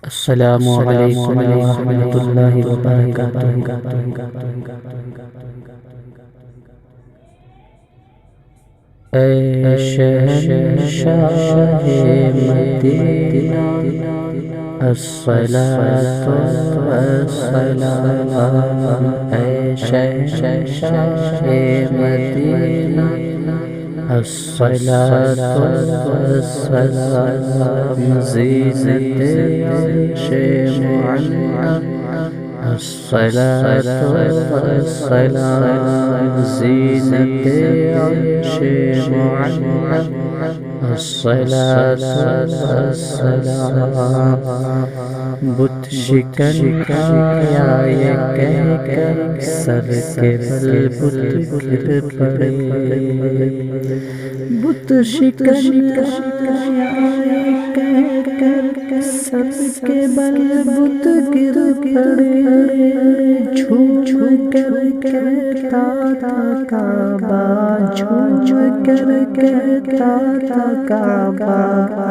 السلام علیکم ورحمۃ اللہ وبرکاتہ۔ اے شہنشاہ مدینہ، الصلاۃ والسلام۔ اے شہنشاہ مدینہ، الصلاۃ والسلام۔ زینت عرش معلی، الصلاۃ والسلام۔ زینت عرش معلی، الصلاۃ والسلام۔ بت شکن آیا یہ کہہ کر سر کے بل بت گر پڑے۔ بت شکن آیا یہ کہہ کر سر کے بل بت گر پڑے۔ جھوم کر کہتا تھا کعبہ، جھوم کر کہتا تھا کعبہ،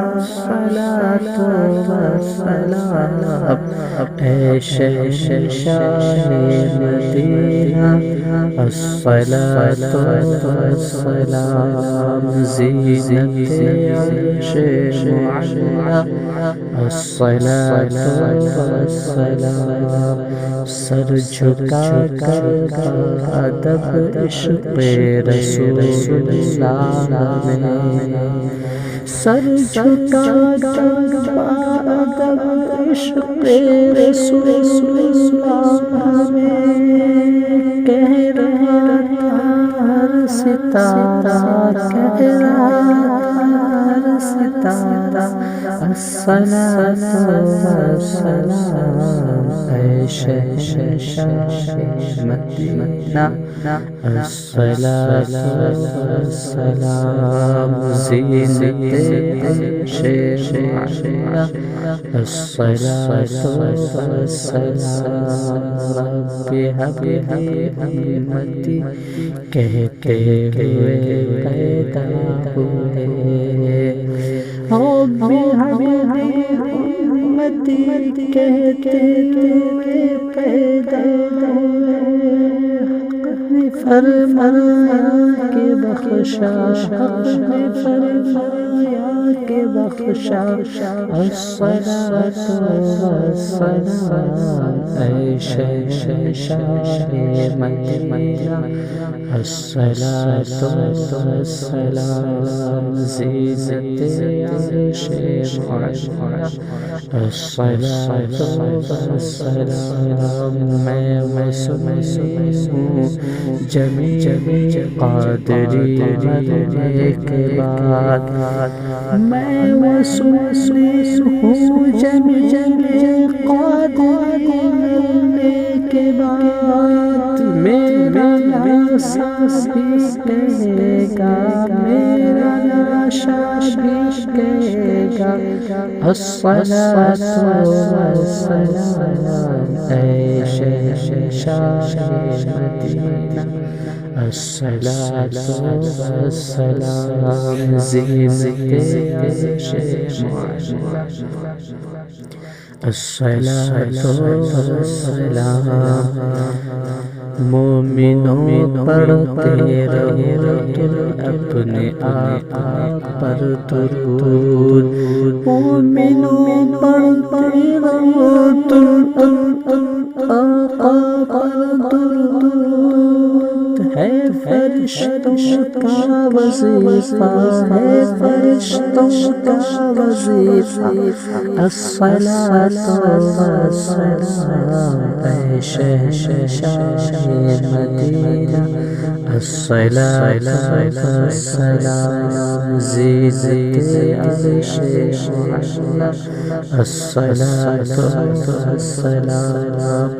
الصلاۃ والسلام۔ اے شہنشاہ مدینہ، الصلاۃ والسلام۔ زینت عرش معلی، الصلاۃ والسلام۔ سر جھکا کر ادب عشق رسول اللہ میں، سر جھکا کر ادب عشق رسول اللہ میں، کہہ رہا تھا ہر ستارہ، کہہ رہا تھا ہر ستارہ، الصلاۃ والسلام۔ اے شہنشاہ مدینہ، الصلاۃ والسلام۔ زینت عرش معلی، الصلاۃ والسلام۔ رب هب لي امتی کہتے ہوئے پیدا ہوئے، رب هب لي امتی کہتے ہوئے پیدا ہوئے۔ فرمایا کہ بخشا، فرمایا کہ بخشا، الصلاۃ والسلام۔ اے شہنشاہ مدینہ، الصلاۃ والسلام۔ زینت عرش معلی، الصلاۃ والسلام۔ میں سنی ہوں جمیع قادری مرنے کے بعد، میں سنی ہوں جمیع قادری مرنے کے بعد، میرا ناشا بھی کہے گا، میرا ناشا بھی کہے گا، الصلاۃ والسلام۔ اے شہنشاہ مدینہ، الصلاۃ والسلام۔ زینت عرش معلی، الصلاۃ والسلام۔ مومنوں پڑھتے رہو تم اپنے آقا پر درود، مومنوں پڑھتے رہو تم آقا پر درود۔ ہے فرشتوں کا وظیفہ، ہے فرشتوں کا وظیفہ، الصلاۃ والسلام۔ اے شہنشاہ مدینہ، الصلاۃ والسلام۔ زینت عرش معلی، الصلاۃ والسلام۔